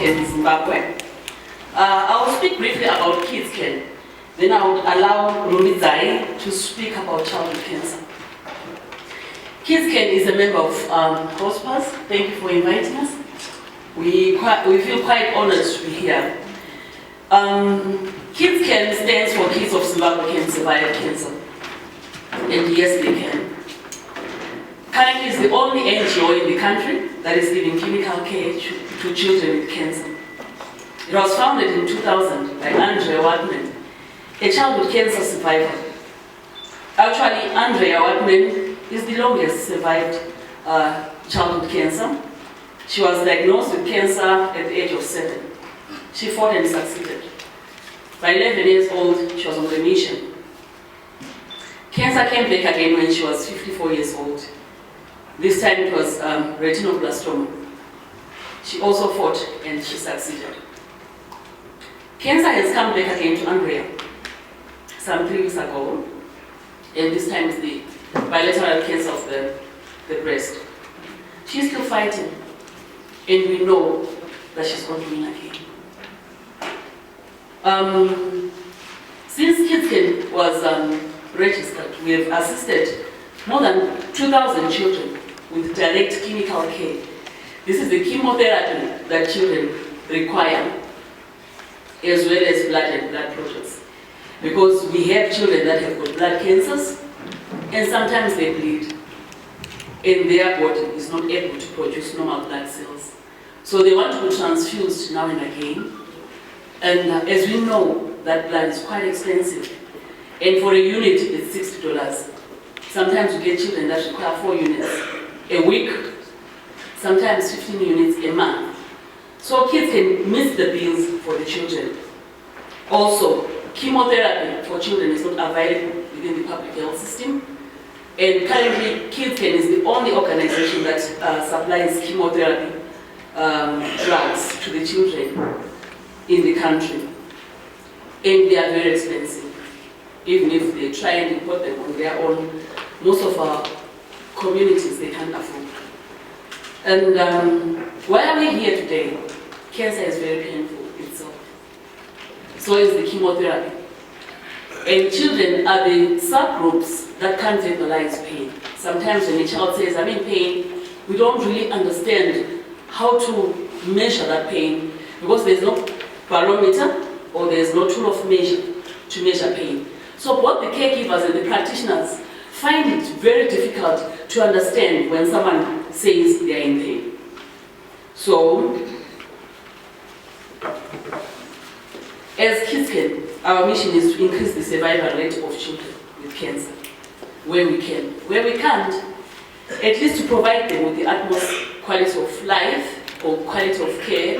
KidsCan Zimbabwe. I will speak briefly about KidsCan. Then I would allow Rumizai to speak about childhood cancer. KidsCan is a member of COSPAS. Thank you for inviting us. We feel quite honored to be here. KidsCan stands for Kids of Zimbabwe Can Survive Cancer. And yes, they can. Currently, it's the only NGO in the country that is giving clinical care to children with cancer. It was founded in 2000 by Andrea Watman, a childhood cancer survivor. Actually, Andrea Watman is the longest survived childhood cancer. She was diagnosed with cancer at the age of 7. She fought and succeeded. By 11 years old, she was on remission. Cancer came back again when she was 54 years old. This time it was retinoblastoma. She also fought and she succeeded. Cancer has come back again to Andrea some 3 weeks ago, and this time it's the bilateral cancer of the breast. She's still fighting, and we know that she's going to win again. Since KidsCan was registered, we have assisted more than 2,000 children with direct clinical care. This is the chemotherapy that children require, as well as blood and blood products. Because we have children that have got blood cancers, and sometimes they bleed, and their body is not able to produce normal blood cells. So they want to be transfused now and again. And as we know, that blood is quite expensive. And for a unit, it's $60. Sometimes we get children that require 4 units a week, sometimes 15 units a month. So kids can miss the bills for the children. Also, chemotherapy for children is not available within the public health system. And currently, KidsCan is the only organization that supplies chemotherapy drugs to the children in the country. And they are very expensive. Even if they try and import them on their own, most of our communities, they can't afford. And why are we here today? Cancer is very painful itself. So is the chemotherapy. And children are the subgroups that can't verbalize pain. Sometimes when a child says, I'm in pain, we don't really understand how to measure that pain because there's no barometer or there's no tool of measure to measure pain. So both the caregivers and the practitioners find it very difficult to understand when someone says they are in pain. So, as KidsCan, our mission is to increase the survival rate of children with cancer, where we can. Where we can't, at least to provide them with the utmost quality of life or quality of care,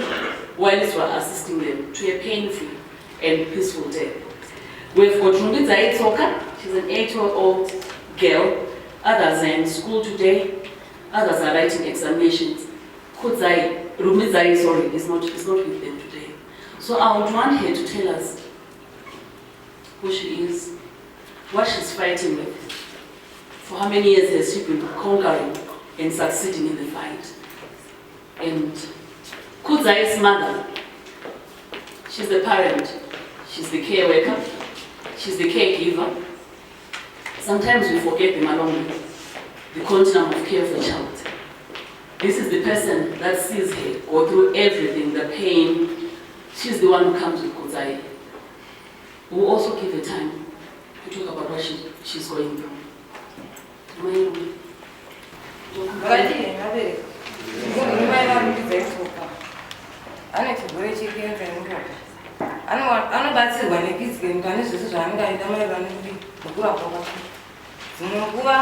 whilst we're assisting them to a pain-free and peaceful death. We've got Rumizai Tsoka, she's an 8-year-old girl. Others are in school today, others are writing examinations. Rumizai, sorry, is not with them today. So I would want her to tell us who she is, what she's fighting with, for how many years has she been conquering and succeeding in the fight. And Kudzai's mother, she's the parent, she's the care worker, she's the caregiver. Sometimes we forget them along the continuum of care for a child. This is the person that sees her go through everything, the pain. She's the one who comes with Kudzai. We'll also give her time to talk about what she's going through. Anobatsirwa neKidsCan pane zvese zvaangaita maererano nekukura kwakakura. Dzimwe nguva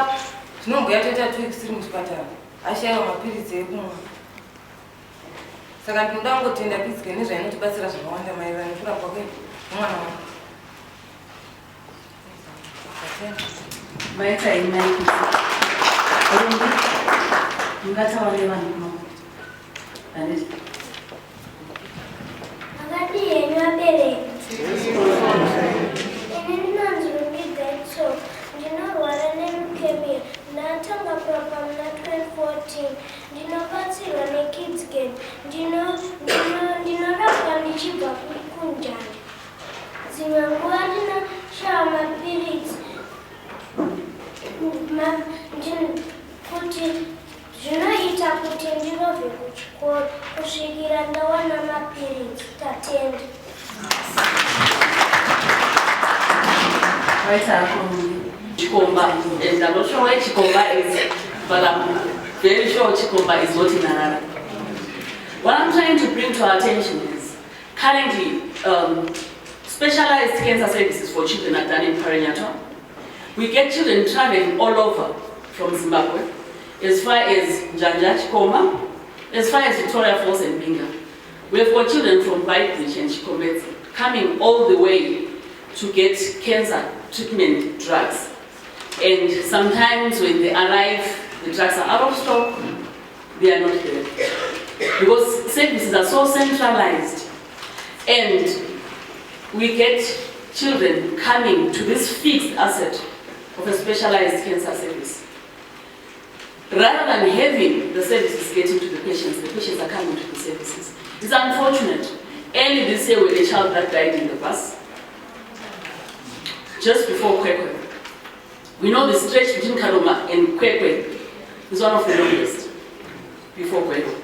tinongoya toita 2 weeks tiri muchipatara ashayiwa mapiritsi ekumwa. Saka ndinoda kungotenda KidsCan nezvainotibatsira zvakawanda maererano nekukura kwake nomwana wake. Maita inaiki. Ngataura nevanhu. Aneti. Akati yenyu abereki. Ini ndinonzi Rumizai, ndinorwara neleukemia. Ndatanga kurapwa muna 2014. Ndinobatsirwa neKidsCan. dzimwe nguva ndinoshaya mapiritsi kuti zvinoita kuti ndinobve kuchikoro kusvikira ndawana mapiritsi. Tatenda. Right, Chikomba, and I'm not sure where Chikomba is, but I'm very sure Chikomba is not in Harare. What I'm trying to bring to our attention is, currently, specialized cancer services for children are done in Parinyato. We get children traveling all over from Zimbabwe, as far as Njanja, Chikoma, as far as Victoria Falls and Binga. We've got children from Beitbridge and Chikombetsi coming all the way to get cancer treatment drugs. And sometimes when they arrive, the drugs are out of stock, they are not there. Because services are so centralized, and we get children coming to this fixed asset of a specialized cancer service. Rather than having the services getting to the patients are coming to the services. It's unfortunate. Early this year, with a child that died in the bus, just before Kwekwe. We know the stretch between Karoma and Kwekwe is one of the longest before Kwekwe.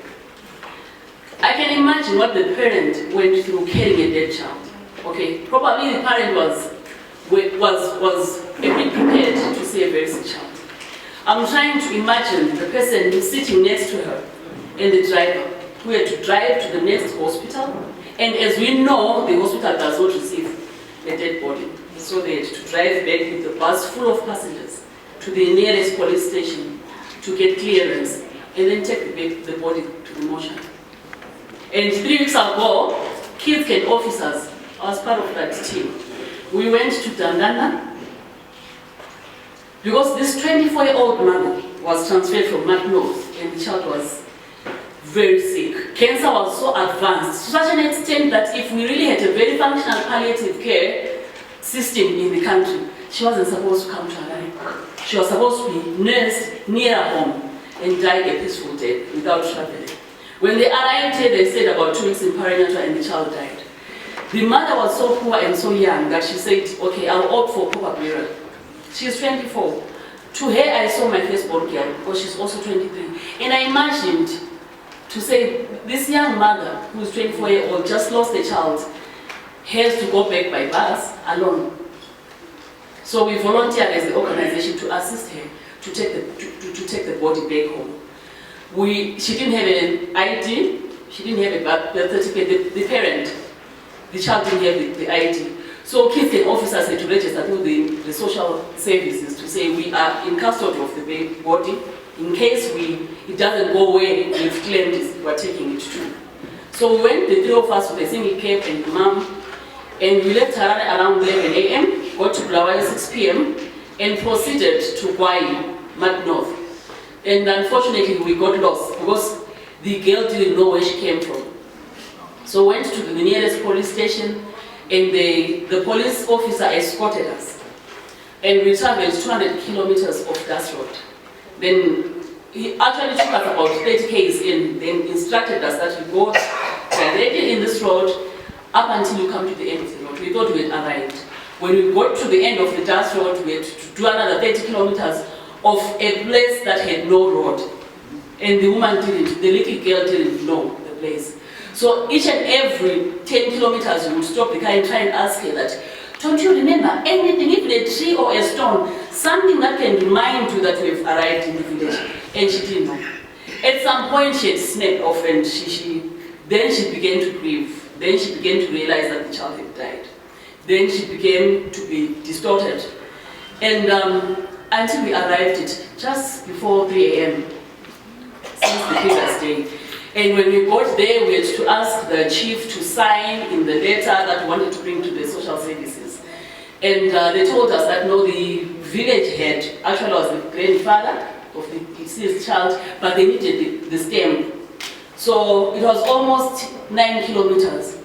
I can imagine what the parent went through carrying a dead child. Okay, probably the parent was a bit prepared to see a very sick child. I'm trying to imagine the person who's sitting next to her and the driver who had to drive to the next hospital. And as we know, the hospital does not receive a dead body. So they had to drive back with the bus full of passengers to the nearest police station to get clearance and then take the body to the mortuary. And 3 weeks ago, kids and officers, I was part of that team. We went to Dandana because this 24-year-old mother was transferred from Mat North and the child was very sick. Cancer was so advanced to such an extent that if we really had a very functional palliative care system in the country, she wasn't supposed to come to Harare. She was supposed to be nursed near home and died a peaceful death without traveling. When they arrived here, they stayed about 2 weeks in Parinyato and the child died. The mother was so poor and so young that she said, okay, I'll opt for proper burial. She's 24. To her, I saw my firstborn girl because she's also 23. And I imagined to say, this young mother who's 24-year-old just lost a child has to go back by bus alone. So we volunteered as the organization to assist her to take the body back home. She didn't have an ID, she didn't have a birth certificate, the parent, the child didn't have the ID. So kids and officers had to register through the social services to say we are in custody of the body in case it doesn't go where we've claimed we're taking it to. So we went, the 3 of us, with a single cab and the mom, and we left Harare around 11 a.m., got to Bulawayo 6 p.m., and proceeded to Gwai, Mat North. And unfortunately, we got lost because the girl didn't know where she came from. So went to the nearest police station, and the police officer escorted us. And we traveled 200 kilometers of that road. Then he actually took us about 30 k's in, then instructed us that we go directly in this road up until you come to the end of the road. We thought we had arrived. When we got to the end of the dust road, we had to do another 30 kilometers of a place that had no road. And the woman didn't, the little girl didn't know the place. So each and every 10 kilometers, we would stop the car and try and ask her that, don't you remember anything, even a tree or a stone, something that can remind you that we've arrived in the village? And she didn't know. At some point, she had snapped off and then she began to grieve. Then she began to realize that the child had died. Then she began to be distorted. And until we arrived at just before 3 a.m. since the previous day. And when we got there, we had to ask the chief to sign in the letter that we wanted to bring to the social services. And they told us that no, the village head actually was the grandfather of the deceased child, but they needed the stamp. So it was almost 9 kilometers.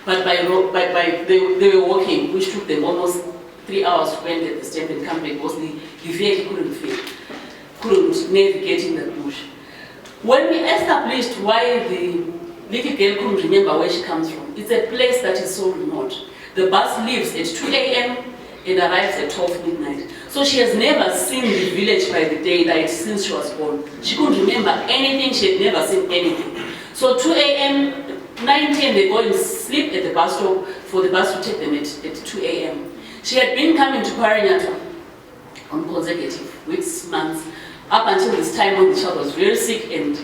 But they were walking, which took them almost 3 hours to went at the stamp and come back because the vehicle couldn't navigate in the bush. When we established why the little girl couldn't remember where she comes from, it's a place that is so remote. The bus leaves at 2 a.m. and arrives at 12 midnight. So she has never seen the village by the daylight since she was born. She couldn't remember anything, she had never seen anything. So 2 a.m., 9, 10, they go and sleep at the bus stop for the bus to take them at 2 a.m. She had been coming to Kwarinyata on consecutive weeks, months, up until this time when the child was very sick and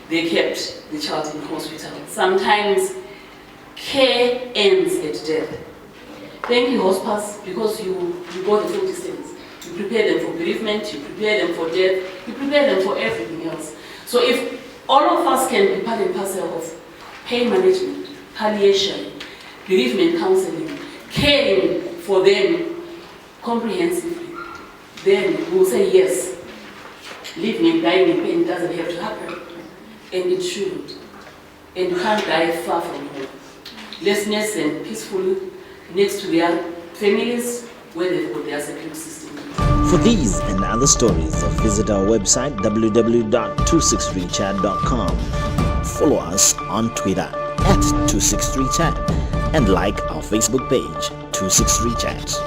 they kept the child in hospital. Sometimes care ends at death. Thank you, hospice, because you go the full distance. You prepare them for bereavement, you prepare them for death, you prepare them for everything else. So if all of us can be part and parcel of pain management, palliation, bereavement counseling, caring for them comprehensively, then we'll say yes, living and dying in pain doesn't have to happen, and it shouldn't. And you can't die far from home. Let's nest and peacefully next to their families where they've got their support system. For these and other stories, visit our website www.263chat.com. Follow us on Twitter @263chat and like our Facebook page 263chat.